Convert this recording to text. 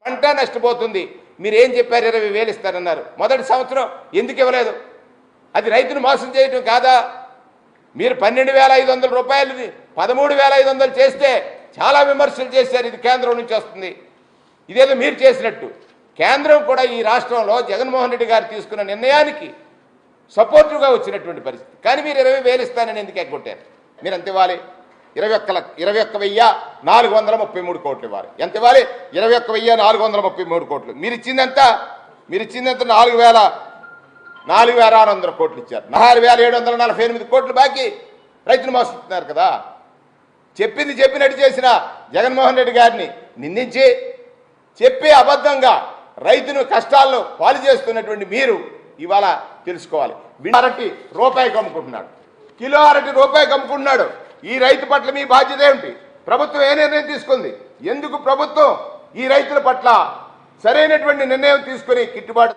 పంట నష్టపోతుంది. మీరు ఏం చెప్పారు? 20,000 ఇస్తారన్నారు. మొదటి సంవత్సరం ఎందుకు ఇవ్వలేదు? అది రైతును మోసం చేయటం కాదా? మీరు 12,500 రూపాయలు 13,500 చేస్తే చాలా విమర్శలు చేశారు. ఇది కేంద్రం నుంచి వస్తుంది, ఇదేదో మీరు చేసినట్టు. కేంద్రం కూడా ఈ రాష్ట్రంలో జగన్మోహన్ రెడ్డి గారు తీసుకున్న నిర్ణయానికి సపోర్టివ్గా వచ్చినటువంటి పరిస్థితి. కానీ మీరు 20,000 ఇస్తానని ఎందుకు ఎగ్గొట్టారు? మీరు ఎంత ఇవ్వాలి? 21,433 కోట్లు ఇవ్వాలి. ఎంత ఇవ్వాలి? 21,433 కోట్లు. మీరు ఇచ్చిందంత 4,600 కోట్లు ఇచ్చారు. 6,748 కోట్లు బాకీ రైతులు మోస్తున్నారు కదా. చెప్పింది చెప్పినట్టు చేసిన జగన్మోహన్ రెడ్డి గారిని నిందించి చెప్పి అబద్ధంగా రైతును కష్టాల్లో పాలు చేస్తున్నటువంటి మీరు ఇవాళ తెలుసుకోవాలి. అరటి రూపాయికి అమ్ముకుంటున్నాడు, కిలో అరటి రూపాయికి అమ్ముకుంటున్నాడు. ఈ రైతు పట్ల మీ బాధ్యత ఏమిటి? ప్రభుత్వం ఏ నిర్ణయం తీసుకుంది? ఎందుకు ప్రభుత్వం ఈ రైతుల పట్ల సరైనటువంటి నిర్ణయం తీసుకుని గిట్టుబాటు